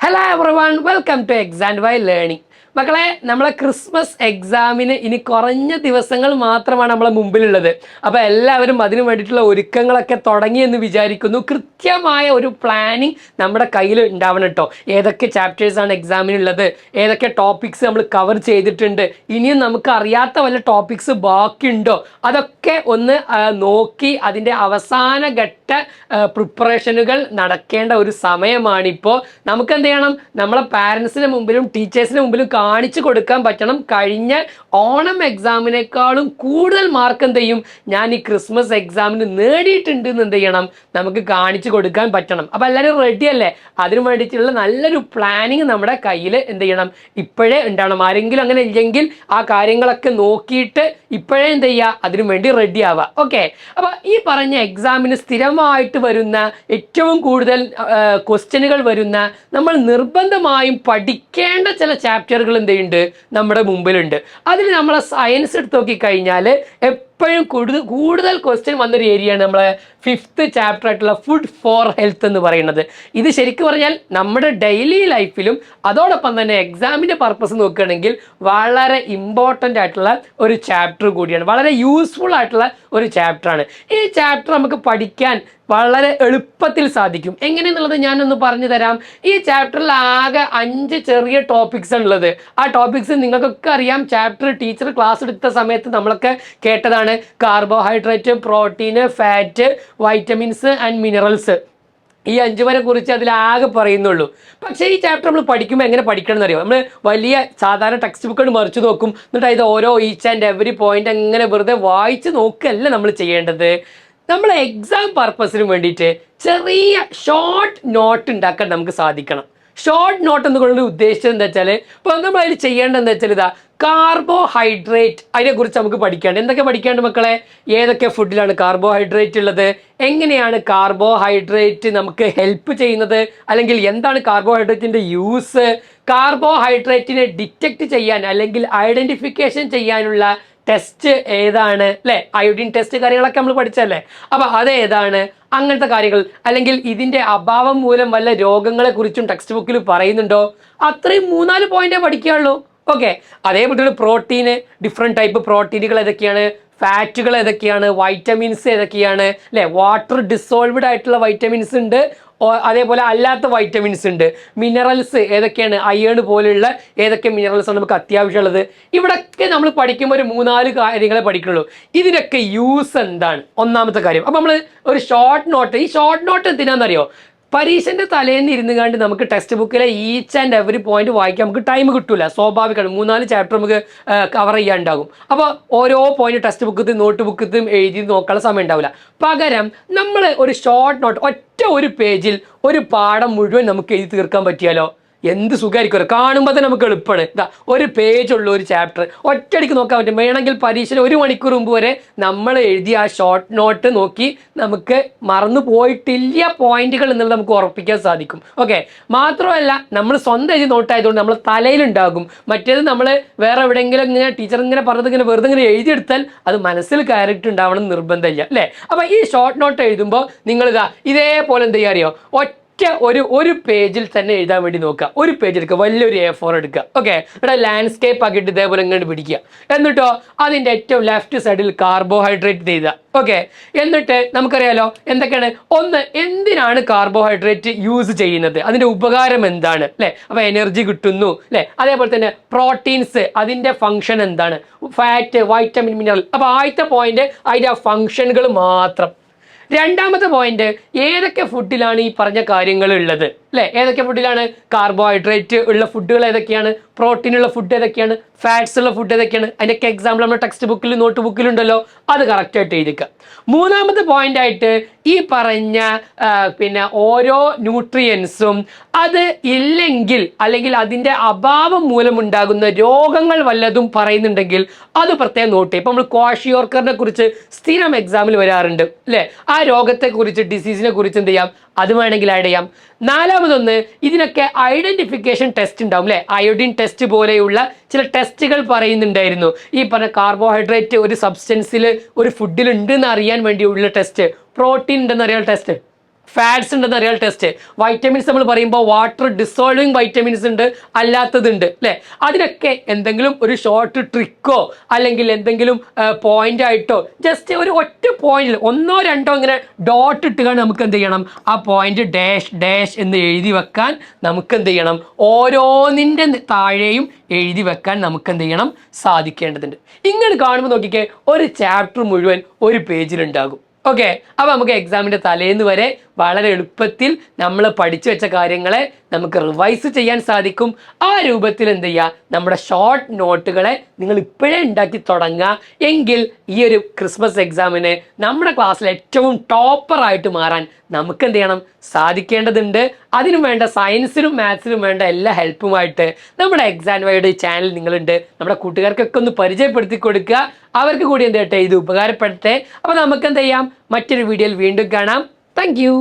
Hello everyone, welcome to Exam While Learning. മക്കളെ നമ്മളെ Christmas എക്സാമിന് ഇനി കുറഞ്ഞ ദിവസങ്ങൾ മാത്രമാണ് നമ്മളെ മുമ്പിലുള്ളത്. അപ്പോൾ എല്ലാവരും അതിനു വേണ്ടിയിട്ടുള്ള ഒരുക്കങ്ങളൊക്കെ തുടങ്ങി എന്ന് വിചാരിക്കുന്നു. കൃത്യമായ ഒരു പ്ലാനിങ് നമ്മുടെ കയ്യിൽ ഉണ്ടാവണം കേട്ടോ. ഏതൊക്കെ ചാപ്റ്റേഴ്സാണ് എക്സാമിനുള്ളത്, ഏതൊക്കെ ടോപ്പിക്സ് നമ്മൾ കവർ ചെയ്തിട്ടുണ്ട്, ഇനിയും നമുക്ക് അറിയാത്ത വല്ല ടോപ്പിക്സ് ബാക്കിയുണ്ടോ, അതൊക്കെ ഒന്ന് നോക്കി അതിൻ്റെ അവസാന ഘട്ട പ്രിപ്പറേഷനുകൾ നടക്കേണ്ട ഒരു സമയമാണിപ്പോൾ. നമുക്ക് എന്ത് ചെയ്യണം, നമ്മളെ പാരൻസിന് മുമ്പിലും ടീച്ചേഴ്സിന് മുമ്പിലും കാണിച്ചു കൊടുക്കാൻ പറ്റണം. കഴിഞ്ഞ ഓണം എക്സാമിനേക്കാളും കൂടുതൽ മാർക്ക് എന്ത് ചെയ്യും ഞാൻ ഈ ക്രിസ്മസ് എക്സാമിന് നേടിയിട്ടുണ്ട് എന്ന് എന്ത് ചെയ്യണം, നമുക്ക് കാണിച്ചു കൊടുക്കാൻ പറ്റണം. അപ്പം എല്ലാവരും റെഡി അല്ലേ? അതിനു വേണ്ടിയിട്ടുള്ള നല്ലൊരു പ്ലാനിങ് നമ്മുടെ കയ്യിൽ എന്ത് ചെയ്യണം, ഇപ്പോഴേ ഉണ്ടാവണം. ആരെങ്കിലും അങ്ങനെ ഇല്ലെങ്കിൽ ആ കാര്യങ്ങളൊക്കെ നോക്കിയിട്ട് ഇപ്പോഴേ എന്ത് ചെയ്യുക, അതിനു വേണ്ടി റെഡി ആവുക. ഓക്കെ, അപ്പോൾ ഈ പറഞ്ഞ എക്സാമിന് സ്ഥിരമായിട്ട് വരുന്ന ഏറ്റവും കൂടുതൽ ക്വസ്റ്റ്യനുകൾ വരുന്ന നമ്മൾ നിർബന്ധമായും പഠിക്കേണ്ട ചില ചാപ്റ്ററുകൾ എന്ത് ചെയ്യുന്നുണ്ട് നമ്മുടെ മുമ്പിലുണ്ട്. അതിൽ നമ്മളെ സയൻസ് എടുത്ത് നോക്കിക്കഴിഞ്ഞാൽ എപ്പോഴും കൂടുതൽ ക്വസ്റ്റ്യൻ വന്നൊരു ഏരിയയാണ് നമ്മളെ 5th ചാപ്റ്റർ ആയിട്ടുള്ള ഫുഡ് ഫോർ ഹെൽത്ത് എന്ന് പറയുന്നത്. ഇത് ശരിക്കും പറഞ്ഞാൽ നമ്മുടെ ഡെയിലി ലൈഫിലും അതോടൊപ്പം തന്നെ എക്സാമിൻ്റെ പർപ്പസ് നോക്കുകയാണെങ്കിൽ വളരെ ഇമ്പോർട്ടൻ്റ് ആയിട്ടുള്ള ഒരു ചാപ്റ്റർ കൂടിയാണ്, വളരെ യൂസ്ഫുൾ ആയിട്ടുള്ള ഒരു ചാപ്റ്ററാണ്. ഈ ചാപ്റ്റർ നമുക്ക് പഠിക്കാൻ വളരെ എളുപ്പത്തിൽ സാധിക്കും. എങ്ങനെയെന്നുള്ളത് ഞാനൊന്ന് പറഞ്ഞു തരാം. ഈ ചാപ്റ്ററിൽ ആകെ 5 ചെറിയ ടോപ്പിക്സ് ഉള്ളത്. ആ ടോപ്പിക്സ് നിങ്ങൾക്കൊക്കെ അറിയാം. ചാപ്റ്റർ ടീച്ചർ ക്ലാസ് എടുത്ത സമയത്ത് നമ്മളൊക്കെ കേട്ടതാണ്. Carbohydrate, protein, fat, vitamins and minerals. ഈ 5 വരെ കുറിച്ച് അതിലാകെ പറയുന്നുള്ളൂ. പക്ഷേ ഈ ചാപ്റ്റർ നമ്മൾ പഠിക്കുമ്പോൾ എങ്ങനെ പഠിക്കണം എന്നറിയോ? നമ്മൾ വലിയ സാധാരണ ടെക്സ്റ്റ് ബുക്കുകൾ മറിച്ച് നോക്കും, എന്നിട്ട് ഇത് ഓരോ ഈച്ച് ആൻഡ് എവറി പോയിന്റ് അങ്ങനെ വെറുതെ വായിച്ച് നോക്കുകയല്ല നമ്മൾ ചെയ്യേണ്ടത്. നമ്മൾ എക്സാം പർപ്പസിന് വേണ്ടിയിട്ട് ചെറിയ ഷോർട്ട് നോട്ട് ഉണ്ടാക്കാൻ നമുക്ക് സാധിക്കണം. ഷോർട്ട് നോട്ട് എന്നുകൊണ്ട് ഉദ്ദേശിച്ചത് എന്താ വെച്ചാൽ, ഇപ്പോൾ നമ്മൾ അതിൽ ചെയ്യേണ്ടത് എന്താ വെച്ചാൽ ഇതാ കാർബോഹൈഡ്രേറ്റ്, അതിനെക്കുറിച്ച് നമുക്ക് പഠിക്കാണ്ട്. എന്തൊക്കെ പഠിക്കാണ്ട് മക്കളെ? ഏതൊക്കെ ഫുഡിലാണ് കാർബോഹൈഡ്രേറ്റ് ഉള്ളത്, എങ്ങനെയാണ് കാർബോഹൈഡ്രേറ്റ് നമുക്ക് ഹെൽപ്പ് ചെയ്യുന്നത്, അല്ലെങ്കിൽ എന്താണ് കാർബോഹൈഡ്രേറ്റിൻ്റെ യൂസ്, കാർബോഹൈഡ്രേറ്റിനെ ഡിറ്റക്റ്റ് ചെയ്യാൻ അല്ലെങ്കിൽ ഐഡൻറ്റിഫിക്കേഷൻ ചെയ്യാനുള്ള ടെസ്റ്റ് ഏതാണ്, അല്ലേ? അയോഡിൻ ടെസ്റ്റ് കാര്യങ്ങളൊക്കെ നമ്മൾ പഠിച്ചല്ലേ. അപ്പോൾ അതേതാണ്, അങ്ങനത്തെ കാര്യങ്ങൾ, അല്ലെങ്കിൽ ഇതിൻ്റെ അഭാവം മൂലം വല്ല രോഗങ്ങളെ കുറിച്ചും ടെക്സ്റ്റ് ബുക്കിൽ പറയുന്നുണ്ടോ, അത്രയും 3-4 പോയിന്റേ പഠിക്കുകയുള്ളൂ. ഓക്കെ, അതേപോലെ പ്രോട്ടീന്, ഡിഫറെൻറ്റ് ടൈപ്പ് പ്രോട്ടീനുകൾ ഏതൊക്കെയാണ്, ഫാറ്റുകൾ ഏതൊക്കെയാണ്, വൈറ്റമിൻസ് ഏതൊക്കെയാണ്, അല്ലേ? വാട്ടർ ഡിസോൾവ്ഡ് ആയിട്ടുള്ള വൈറ്റമിൻസ് ഉണ്ട്, അതേപോലെ അല്ലാത്ത വൈറ്റമിൻസ് ഉണ്ട്. മിനറൽസ് ഏതൊക്കെയാണ്, അയേൺ പോലെയുള്ള ഏതൊക്കെ മിനറൽസാണ് നമുക്ക് അത്യാവശ്യമുള്ളത്. ഇവിടെയൊക്കെ നമ്മൾ പഠിക്കുമ്പോൾ ഒരു 3-4 കാര്യങ്ങളെ പഠിക്കുള്ളൂ. ഇതിനൊക്കെ യൂസ് എന്താണ്, ഒന്നാമത്തെ കാര്യം. അപ്പോൾ നമ്മൾ ഒരു ഷോർട്ട് നോട്ട്, ഈ ഷോർട്ട് നോട്ട് എന്തിനാണെന്നറിയോ? പരീക്ഷൻ്റെ തലേന്ന് ഇരുന്ന് കണ്ട് നമുക്ക് ടെക്സ്റ്റ് ബുക്കിലെ ഈച്ച് ആൻഡ് എവറി പോയിന്റ് വായിക്കാൻ നമുക്ക് ടൈം കിട്ടില്ല. സ്വാഭാവികമാണ്, 3-4 ചാപ്റ്റർ നമുക്ക് കവർ ചെയ്യാനുണ്ടാകും. അപ്പോൾ ഓരോ പോയിന്റ് ടെക്സ്റ്റ് ബുക്കത്തും നോട്ട് ബുക്കത്തും എഴുതി നോക്കാനുള്ള സമയം ഉണ്ടാവില്ല. പകരം നമ്മൾ ഒരു ഷോർട്ട് നോട്ട്, ഒറ്റ ഒരു പേജിൽ ഒരു പാഠം മുഴുവൻ നമുക്ക് എഴുതി തീർക്കാൻ പറ്റിയാലോ എന്ത് സുഖമായിരിക്കും. കാണുമ്പോൾ തന്നെ നമുക്ക് എളുപ്പമാണ്. ഇതാ ഒരു പേജുള്ള ഒരു ചാപ്റ്റർ ഒറ്റയടിക്ക് നോക്കാൻ പറ്റും. വേണമെങ്കിൽ പരീക്ഷയിൽ 1 മണിക്കൂർ മുമ്പ് വരെ നമ്മൾ എഴുതിയ ആ ഷോർട്ട് നോട്ട് നോക്കി നമുക്ക് മറന്നു പോയിട്ടില്ല പോയിന്റുകൾ എന്നുള്ളത് നമുക്ക് ഉറപ്പിക്കാൻ സാധിക്കും. ഓക്കെ, മാത്രമല്ല നമ്മൾ സ്വന്തം എഴുതി നോട്ടായതുകൊണ്ട് നമ്മൾ തലയിലുണ്ടാകും. മറ്റേത് നമ്മൾ വേറെ എവിടെയെങ്കിലും ഇങ്ങനെ ടീച്ചർ ഇങ്ങനെ പറഞ്ഞത് ഇങ്ങനെ വെറുതെ ഇങ്ങനെ എഴുതിയെടുത്താൽ അത് മനസ്സിൽ കയറിയിട്ട് ഉണ്ടാവണം നിർബന്ധമില്ല, അല്ലേ? അപ്പോൾ ഈ ഷോർട്ട് നോട്ട് എഴുതുമ്പോൾ നിങ്ങളിതാ ഇതേപോലെ എന്ത് ചെയ്യുക അറിയോ? ഒരു പേജിൽ തന്നെ എഴുതാൻ വേണ്ടി നോക്കുക. ഒരു പേജ് എടുക്കുക, വലിയൊരു A4 എടുക്കുക. ഓക്കെ, ഇവിടെ ലാൻഡ്സ്കേപ്പ് ആക്കിയിട്ട് ഇതേപോലെ ഇങ്ങോട്ട് പിടിക്കുക. എന്നിട്ടോ അതിൻ്റെ ഏറ്റവും ലെഫ്റ്റ് സൈഡിൽ കാർബോഹൈഡ്രേറ്റ് എഴുതുക. ഓക്കെ, എന്നിട്ട് നമുക്കറിയാലോ എന്തൊക്കെയാണ്. ഒന്ന്, എന്തിനാണ് കാർബോഹൈഡ്രേറ്റ് യൂസ് ചെയ്യുന്നത്, അതിൻ്റെ ഉപകാരം എന്താണ്, അല്ലേ? അപ്പോൾ എനർജി കിട്ടുന്നു, അല്ലേ? അതേപോലെ തന്നെ പ്രോട്ടീൻസ്, അതിൻ്റെ ഫങ്ഷൻ എന്താണ്, ഫാറ്റ്, വൈറ്റമിൻ, മിനറൽ. അപ്പോൾ ആദ്യത്തെ പോയിന്റ് അതിൻ്റെ ആ ഫങ്ഷനുകൾ മാത്രം. രണ്ടാമത്തെ പോയിന്റ്, ഏതൊക്കെ ഫുഡിലാണ് ഈ പറഞ്ഞ കാര്യങ്ങൾ ഉള്ളത്, അല്ലേ? ഏതൊക്കെ ഫുഡിലാണ് കാർബോഹൈഡ്രേറ്റ് ഉള്ള ഫുഡുകൾ ഏതൊക്കെയാണ്, പ്രോട്ടീൻ ഉള്ള ഫുഡ് ഏതൊക്കെയാണ്, ഫാറ്റ്സ് ഉള്ള ഫുഡ് ഏതൊക്കെയാണ്, അതിൻ്റെയൊക്കെ എക്സാമ്പിൾ നമ്മുടെ ടെക്സ്റ്റ് ബുക്കിൽ നോട്ട് ബുക്കിലുണ്ടല്ലോ, അത് കറക്റ്റായിട്ട് എഴുതിക്കുക. മൂന്നാമത്തെ പോയിന്റ് ആയിട്ട് ഈ പറഞ്ഞ ഓരോ ന്യൂട്രിയൻസും അത് ഇല്ലെങ്കിൽ അല്ലെങ്കിൽ അതിൻ്റെ അഭാവം മൂലമുണ്ടാകുന്ന രോഗങ്ങൾ വല്ലതും പറയുന്നുണ്ടെങ്കിൽ അത് പ്രത്യേകം നോട്ട് ചെയ്യും. ഇപ്പം നമ്മൾ ക്വാഷിയോർക്കറിനെ കുറിച്ച് സ്ഥിരം എക്സാമിൽ വരാറുണ്ട്, അല്ലേ? ആ രോഗത്തെക്കുറിച്ച്, ഡിസീസിനെ കുറിച്ച് എന്ത് ചെയ്യാം, അത് വേണമെങ്കിൽ ആഡ് ചെയ്യാം. നാലാമതൊന്ന്, ഇതിനൊക്കെ ഐഡന്റിഫിക്കേഷൻ ടെസ്റ്റ് ഉണ്ടാവും, അല്ലേ? അയോഡിൻ ടെസ്റ്റ് പോലെയുള്ള ചില ടെസ്റ്റുകൾ പറയുന്നുണ്ടായിരുന്നു. ഈ പറഞ്ഞ കാർബോഹൈഡ്രേറ്റ് ഒരു സബ്സ്റ്റൻസിൽ ഒരു ഫുഡിൽ ഉണ്ട് എന്ന് അറിയാൻ വേണ്ടിയുള്ള ടെസ്റ്റ്, പ്രോട്ടീൻ ഉണ്ടെന്ന് അറിയാൻ ടെസ്റ്റ്, ഫാറ്റ്സ് ഉണ്ടെന്ന് അറിയാൻ ടെസ്റ്റ്. വൈറ്റമിൻസ് നമ്മൾ പറയുമ്പോൾ വാട്ടർ ഡിസോൾവിങ് വൈറ്റമിൻസ് ഉണ്ട്, അല്ലാത്തതുണ്ട് അല്ലേ. അതിനൊക്കെ എന്തെങ്കിലും ഒരു ഷോർട്ട് ട്രിക്കോ അല്ലെങ്കിൽ എന്തെങ്കിലും പോയിന്റ് ആയിട്ടോ ജസ്റ്റ് ഒരു ഒറ്റ പോയിന്റിൽ 1 2 ഇങ്ങനെ ഡോട്ട് ഇട്ടുകൊണ്ട് നമുക്ക് എന്ത് ചെയ്യണം, ആ പോയിന്റ് ഡാഷ് ഡാഷ് എന്ന് എഴുതി വെക്കാൻ നമുക്ക് എന്ത് ചെയ്യണം, ഓരോന്നിൻ്റെ താഴെയും എഴുതി വെക്കാൻ നമുക്ക് എന്ത് ചെയ്യണം, സാധിക്കേണ്ടതുണ്ട്. ഇങ്ങനെ കാണുമ്പോൾ നോക്കിക്കേ, ഒരു ചാപ്റ്റർ മുഴുവൻ ഒരു പേജിലുണ്ടാകും. ഓക്കെ, അപ്പോൾ നമുക്ക് എക്സാമിൻ്റെ തലേന്ന് വരെ വളരെ എളുപ്പത്തിൽ നമ്മൾ പഠിച്ചു വെച്ച കാര്യങ്ങളെ നമുക്ക് റിവൈസ് ചെയ്യാൻ സാധിക്കും. ആ രൂപത്തിൽ എന്ത് ചെയ്യുക, നമ്മുടെ ഷോർട്ട് നോട്ടുകളെ നിങ്ങൾ ഇപ്പോഴേ ഉണ്ടാക്കി തുടങ്ങുക. എങ്കിൽ ഈ ഒരു ക്രിസ്മസ് എക്സാമിന് നമ്മുടെ ക്ലാസ്സിൽ ഏറ്റവും ടോപ്പറായിട്ട് മാറാൻ നമുക്ക് എന്ത് ചെയ്യണം, സാധിക്കേണ്ടതുണ്ട്. അതിനും വേണ്ട സയൻസിനും മാത്സിനും വേണ്ട എല്ലാ ഹെൽപ്പുമായിട്ട് നമ്മുടെ എക്സാം വൈയുടെ ചാനൽ നിങ്ങളുണ്ട്. നമ്മുടെ കൂട്ടുകാർക്കൊക്കെ ഒന്ന് പരിചയപ്പെടുത്തി കൊടുക്കുക. അവർക്ക് കൂടി എന്ത് ചെയ്യട്ടെ, ഇത് ഉപകാരപ്പെടട്ടെ. അപ്പോൾ നമുക്ക് എന്ത് ചെയ്യാം, മറ്റൊരു വീഡിയോയിൽ വീണ്ടും കാണാം. Thank you.